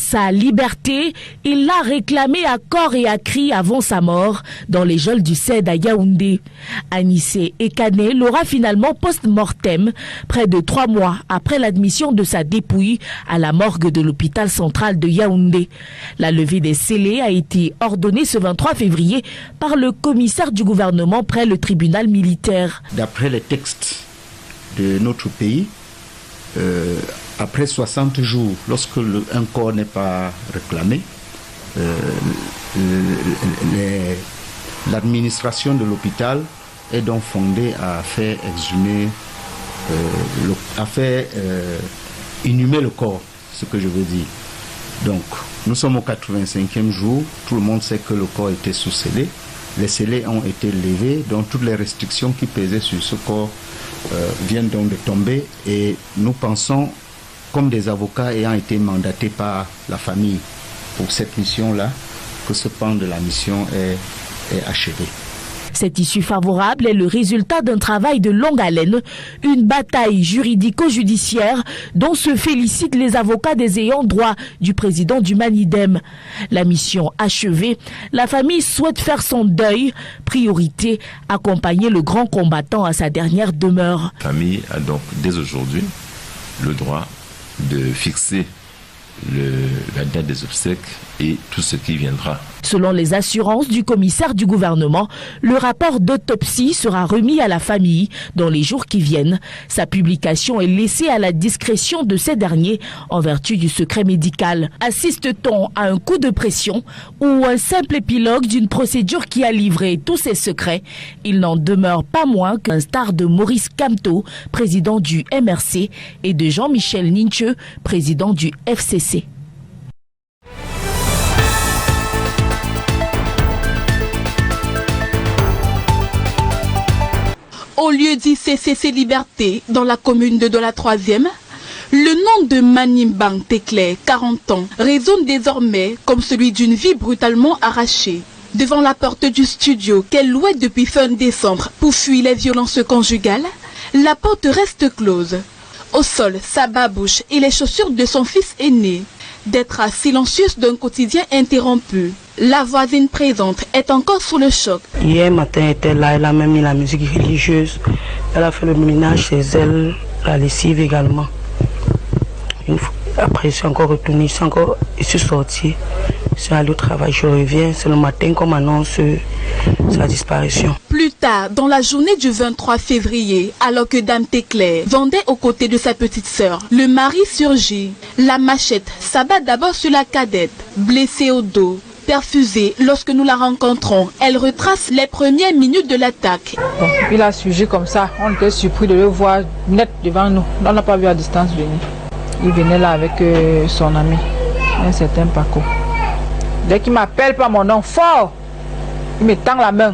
sa liberté, il l'a réclamée à corps et à cri avant sa mort dans les geôles du CED à Yaoundé. Anissé Ekane l'aura finalement post-mortem, près de 3 mois après l'admission de sa dépouille à la morgue de l'hôpital central de Yaoundé. La levée des scellés a été ordonnée ce 23 février par le commissaire du gouvernement près le tribunal militaire. D'après les textes de notre pays, après 60 jours, lorsque un corps n'est pas réclamé, l'administration de l'hôpital est donc fondée à faire exhumer, inhumer le corps, ce que je veux dire. Donc, nous sommes au 85e jour, tout le monde sait que le corps était sous scellé. Les scellés ont été levés, donc toutes les restrictions qui pesaient sur ce corps viennent donc de tomber, et nous pensons, comme des avocats ayant été mandatés par la famille pour cette mission-là, que ce pan de la mission est achevé. Cette issue favorable est le résultat d'un travail de longue haleine, une bataille juridico-judiciaire dont se félicitent les avocats des ayants droit du président du Manidem. La mission achevée, la famille souhaite faire son deuil. Priorité, accompagner le grand combattant à sa dernière demeure. La famille a donc dès aujourd'hui le droit de fixer la date des obsèques et tout ce qui viendra. Selon les assurances du commissaire du gouvernement, le rapport d'autopsie sera remis à la famille dans les jours qui viennent. Sa publication est laissée à la discrétion de ces derniers en vertu du secret médical. Assiste-t-on à un coup de pression ou un simple épilogue d'une procédure qui a livré tous ses secrets? Il n'en demeure pas moins qu'un star de Maurice Kamto, président du MRC, et de Jean-Michel Ninche, président du FCC. Au lieu d'ICCC Liberté, dans la commune de la 3e, le nom de Manimbang Tekle, 40 ans, résonne désormais comme celui d'une vie brutalement arrachée. Devant la porte du studio qu'elle louait depuis fin décembre pour fuir les violences conjugales, la porte reste close. Au sol, sa babouche et les chaussures de son fils aîné. Des traces silencieuses d'un quotidien interrompu. La voisine présente est encore sous le choc. Hier matin, elle était là, elle a même mis la musique religieuse. Elle a fait le ménage chez elle, la lessive également. Après, je suis encore retourné, je suis sorti. Je suis allé au travail, je reviens. C'est le matin qu'on m'annonce sa disparition. Plus tard, dans la journée du 23 février, alors que Dame Tekle vendait aux côtés de sa petite sœur, le mari surgit. La machette s'abat d'abord sur la cadette, blessée au dos. Perfusée, lorsque nous la rencontrons, elle retrace les premières minutes de l'attaque. Bon, il a surgi comme ça, on était surpris de le voir net devant nous. On n'a pas vu à distance venir. Il venait là avec son ami, un certain Paco. Dès qu'il m'appelle par mon nom fort, il me tend la main.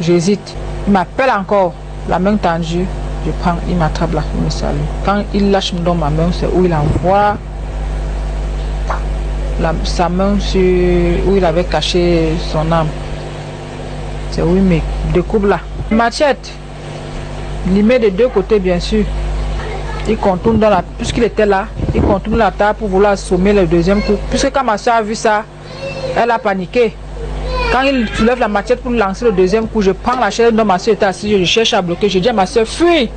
J'hésite. Il m'appelle encore, la main tendue. Je prends, il m'attrape là, il me salue. Quand il lâche dans ma main, c'est où il envoie sa main sur où il avait caché son âme. C'est où il me découpe là. Machette, il met de deux côtés bien sûr. Il contourne dans la... Puisqu'il était là, il contourne la table pour vouloir assommer le deuxième coup. Puisque quand ma soeur a vu ça, elle a paniqué. Quand il soulève la machette pour lancer le deuxième coup, je prends la chaise dont ma soeur était assise, je cherche à bloquer. Je dis à ma soeur, fuis.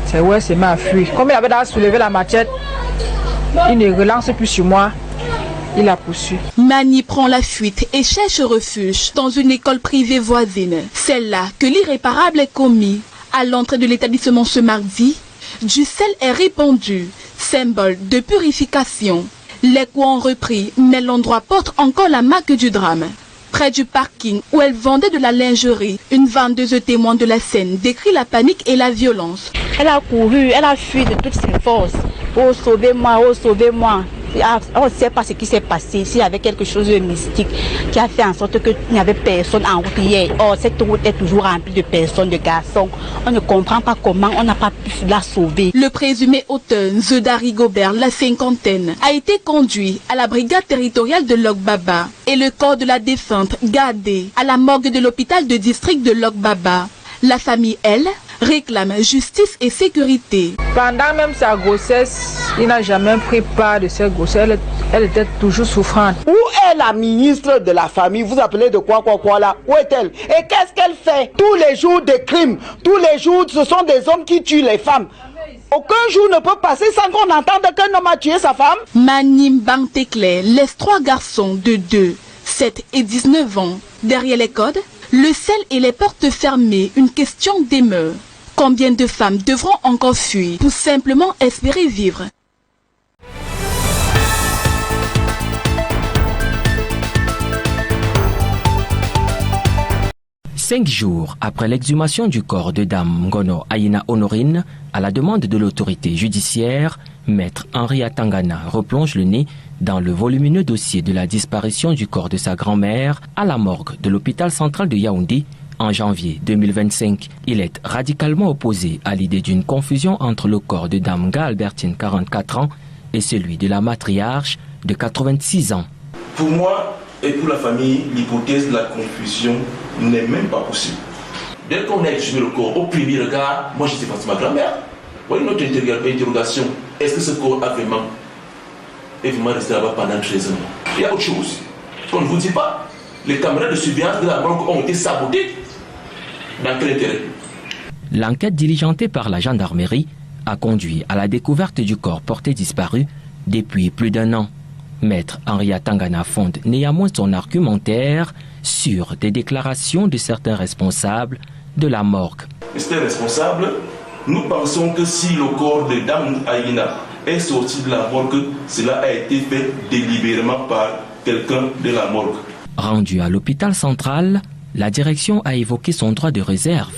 C'est où elle s'est mise à fuir. Comme il avait déjà soulevé la machette, il ne relance plus sur moi, il la poursuit. Mani prend la fuite et cherche refuge dans une école privée voisine. Celle-là que l'irréparable est commis. À l'entrée de l'établissement ce mardi, du sel est répandu, symbole de purification. Les coups ont repris, mais l'endroit porte encore la marque du drame. Près du parking où elle vendait de la lingerie, une vendeuse témoin de la scène décrit la panique et la violence. Elle a couru, elle a fui de toutes ses forces. Oh, sauvez-moi, oh, sauvez-moi. On ne sait pas ce qui s'est passé, s'il y avait quelque chose de mystique qui a fait en sorte qu'il n'y avait personne en route hier. Or, cette route est toujours remplie de personnes, de garçons. On ne comprend pas comment on n'a pas pu la sauver. Le présumé auteur, Zedari Gobert, la cinquantaine, a été conduit à la brigade territoriale de Lok-Baba et le corps de la défunte gardé à la morgue de l'hôpital de district de Lok-Baba. La famille, elle, réclame justice et sécurité. Pendant même sa grossesse, il n'a jamais pris part de cette grossesse. Elle était toujours souffrante. Où est la ministre de la famille? Vous appelez de quoi là? Où est-elle? Et qu'est-ce qu'elle fait? Tous les jours des crimes, tous les jours, ce sont des hommes qui tuent les femmes. Aucun jour ne peut passer sans qu'on entende qu'un homme a tué sa femme. Manim Bangtekle laisse 3 garçons de 2, 7 et 19 ans. Derrière les codes, le sel et les portes fermées, une question demeure. Combien de femmes devront encore fuir pour simplement espérer vivre? Cinq jours après l'exhumation du corps de Dame Ngono Aina Honorine, à la demande de l'autorité judiciaire, Maître Henri Atangana replonge le nez dans le volumineux dossier de la disparition du corps de sa grand-mère à la morgue de l'hôpital central de Yaoundé en janvier 2025. Il est radicalement opposé à l'idée d'une confusion entre le corps de Dame Nga Albertine, 44 ans, et celui de la matriarche de 86 ans. Pour moi et pour la famille, l'hypothèse de la confusion n'est même pas possible. Dès qu'on a exhumé le corps au premier regard, moi j'étais face à ma grand-mère. Voyez notre interrogation. Est-ce que ce corps est vraiment resté là-bas pendant 13 ans? Il y a autre chose qu'on ne vous dit pas. Les caméras de surveillance de la morgue ont été sabotées. Dans quel intérêt? L'enquête diligentée par la gendarmerie a conduit à la découverte du corps porté disparu depuis plus d'1 an. Maître Henri Atangana fonde néanmoins son argumentaire sur des déclarations de certains responsables de la morgue. Mr. Responsable, nous pensons que si le corps de Dame Aina est sorti de la morgue, cela a été fait délibérément par quelqu'un de la morgue. Rendu à l'hôpital central, la direction a évoqué son droit de réserve,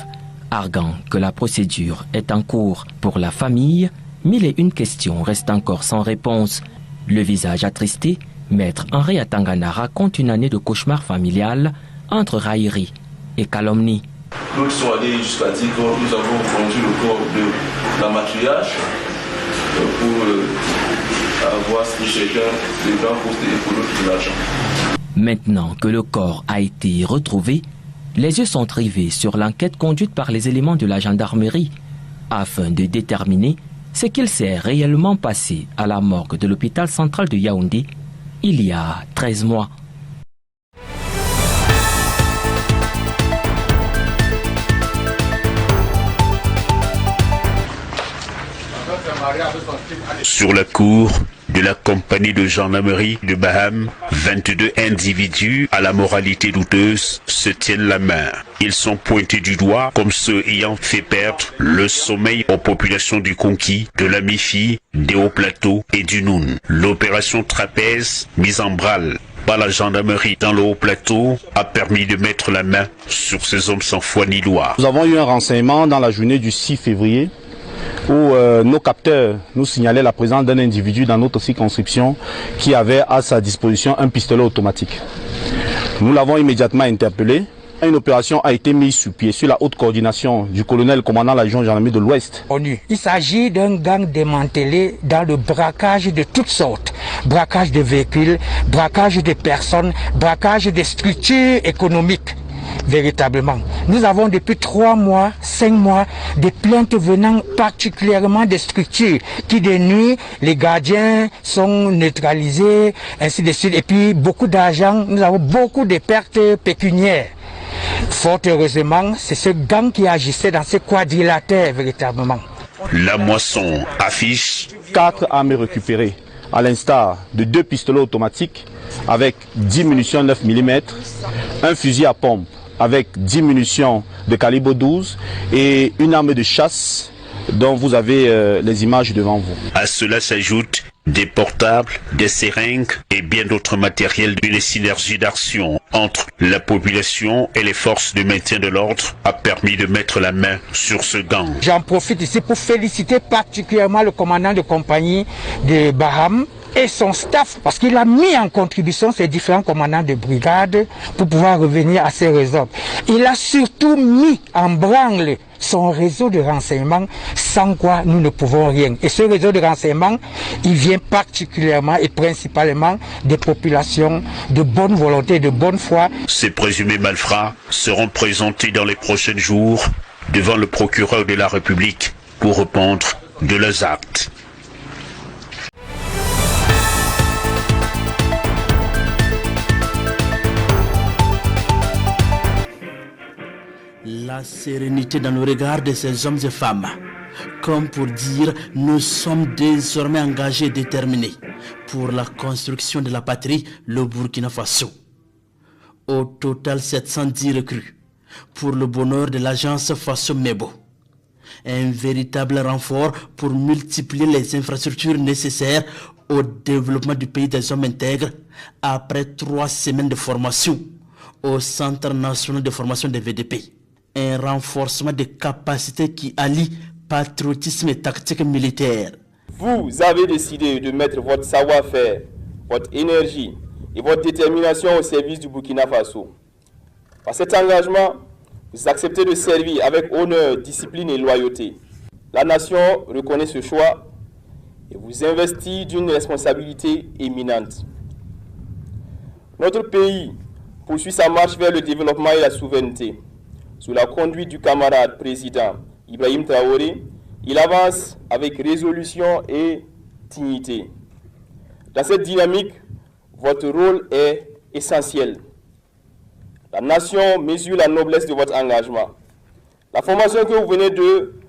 arguant que la procédure est en cours pour la famille, mais une question reste encore sans réponse. Le visage attristé, Maître Henri Atangana raconte une année de cauchemar familial entre raillerie et calomnie. Nous sommes allés jusqu'à dire que nous avons conduit le corps de la matriarche pour avoir ce chacun des grands postes économiques de l'argent. Maintenant que le corps a été retrouvé, les yeux sont rivés sur l'enquête conduite par les éléments de la gendarmerie afin de déterminer ce qu'il s'est réellement passé à la morgue de l'hôpital central de Yaoundé il y a 13 mois. Sur la cour de la compagnie de gendarmerie de Baham, 22 individus à la moralité douteuse se tiennent la main. Ils sont pointés du doigt comme ceux ayant fait perdre le sommeil aux populations du Conquis, de la Mifi, des Hauts-Plateaux et du Noun. L'opération Trapèze, mise en branle par la gendarmerie dans le Haut-Plateau, a permis de mettre la main sur ces hommes sans foi ni loi. Nous avons eu un renseignement dans la journée du 6 février où nos capteurs nous signalaient la présence d'un individu dans notre circonscription qui avait à sa disposition un pistolet automatique. Nous l'avons immédiatement interpellé. Une opération a été mise sur pied sur la haute coordination du colonel commandant la région gendarmerie de l'Ouest. Il s'agit d'un gang démantelé dans le braquage de toutes sortes. Braquage de véhicules, braquage de personnes, braquage de structures économiques. Véritablement. Nous avons depuis 3 mois, 5 mois, des plaintes venant particulièrement des structures qui de nuit, les gardiens sont neutralisés, ainsi de suite. Et puis beaucoup d'argent, nous avons beaucoup de pertes pécuniaires. Fort heureusement, c'est ce gang qui agissait dans ce quadrilatère véritablement. La moisson affiche 4 armes récupérées, à l'instar de 2 pistolets automatiques avec 10 munitions 9 mm, un fusil à pompe avec 10 munitions de calibre 12 et une arme de chasse dont vous avez les images devant vous. À cela s'ajoutent des portables, des seringues et bien d'autres matériels. Une synergie d'action entre la population et les forces de maintien de l'ordre a permis de mettre la main sur ce gang. J'en profite ici pour féliciter particulièrement le commandant de compagnie de Baham et son staff, parce qu'il a mis en contribution ces différents commandants de brigade pour pouvoir revenir à ces réseaux. Il a surtout mis en branle son réseau de renseignement, sans quoi nous ne pouvons rien. Et ce réseau de renseignement, il vient particulièrement et principalement des populations de bonne volonté, de bonne foi. Ces présumés malfrats seront présentés dans les prochains jours devant le procureur de la République pour répondre de leurs actes. La sérénité dans le regard de ces hommes et femmes, comme pour dire nous sommes désormais engagés et déterminés pour la construction de la patrie, le Burkina Faso. Au total 710 recrues pour le bonheur de l'agence Faso Mebo. Un véritable renfort pour multiplier les infrastructures nécessaires au développement du pays des hommes intègres après 3 semaines de formation au Centre national de formation des VDP. Un renforcement des capacités qui allie patriotisme et tactique militaire. Vous avez décidé de mettre votre savoir-faire, votre énergie et votre détermination au service du Burkina Faso. Par cet engagement, vous acceptez de servir avec honneur, discipline et loyauté. La nation reconnaît ce choix et vous investit d'une responsabilité éminente. Notre pays poursuit sa marche vers le développement et la souveraineté. Sous la conduite du camarade président Ibrahim Traoré, il avance avec résolution et dignité. Dans cette dynamique, votre rôle est essentiel. La nation mesure la noblesse de votre engagement. La formation que vous venez de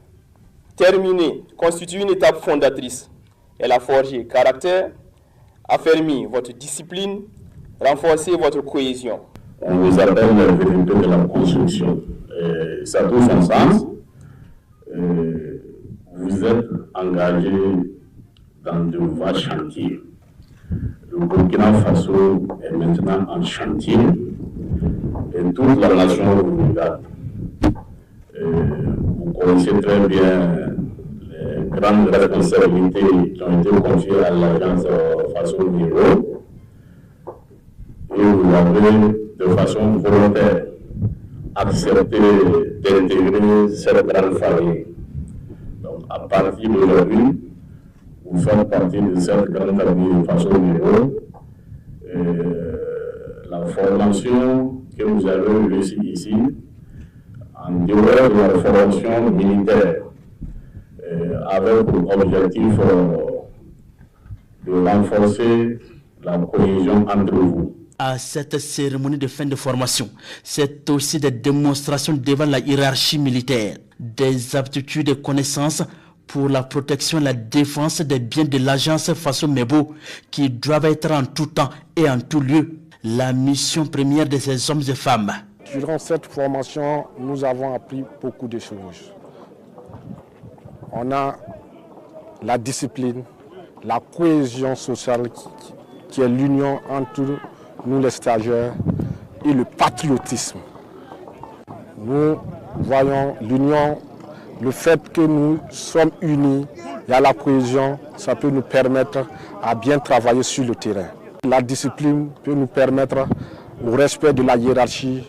terminer constitue une étape fondatrice. Elle a forgé caractère, affermi votre discipline, renforcé votre cohésion. On vous appelle le vérité de la construction. Ça touche son sens. Vous êtes engagé dans de vastes chantiers. Le Burkina Faso est maintenant en chantier et toute la nation vous regarde. Vous connaissez très bien les grandes responsabilités qui ont été confiées à l'agence Faso Mebo et vous avez de façon volontaire accepté d'intégrer cette grande famille. Donc, à partir d'aujourd'hui, vous faites partie de cette grande famille Faso Mebo. La formation que vous avez réussi ici, en dehors de la formation militaire, avec pour objectif de renforcer la cohésion entre vous. À cette cérémonie de fin de formation, c'est aussi des démonstrations devant la hiérarchie militaire, des aptitudes et connaissances pour la protection et la défense des biens de l'agence Faso Mebo qui doivent être en tout temps et en tout lieu la mission première de ces hommes et femmes. Durant cette formation, nous avons appris beaucoup de choses. On a la discipline, la cohésion sociale qui est l'union entre nous les stagiaires et le patriotisme. Nous voyons l'union, le fait que nous sommes unis, il y a la cohésion, ça peut nous permettre à bien travailler sur le terrain. La discipline peut nous permettre le respect de la hiérarchie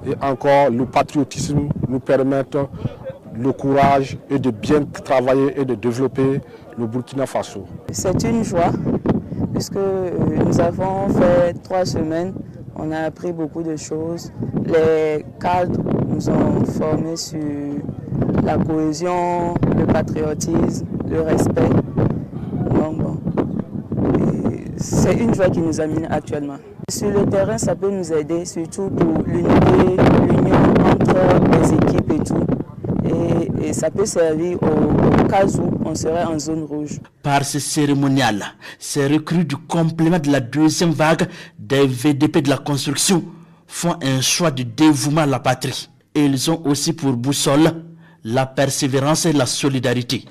et encore le patriotisme nous permettre le courage et de bien travailler et de développer le Burkina Faso. C'est une joie puisque nous avons fait 3 semaines, on a appris beaucoup de choses. Les cadres nous ont formés sur la cohésion, le patriotisme, le respect. Donc bon, c'est une joie qui nous amène actuellement. Sur le terrain, ça peut nous aider, surtout pour l'unité, l'union entre les équipes et tout. Et ça peut servir au cas où on serait en zone rouge. Par ce cérémonial, ces recrues du complément de la deuxième vague des VDP de la construction font un choix de dévouement à la patrie. Et ils ont aussi pour boussole la persévérance et la solidarité.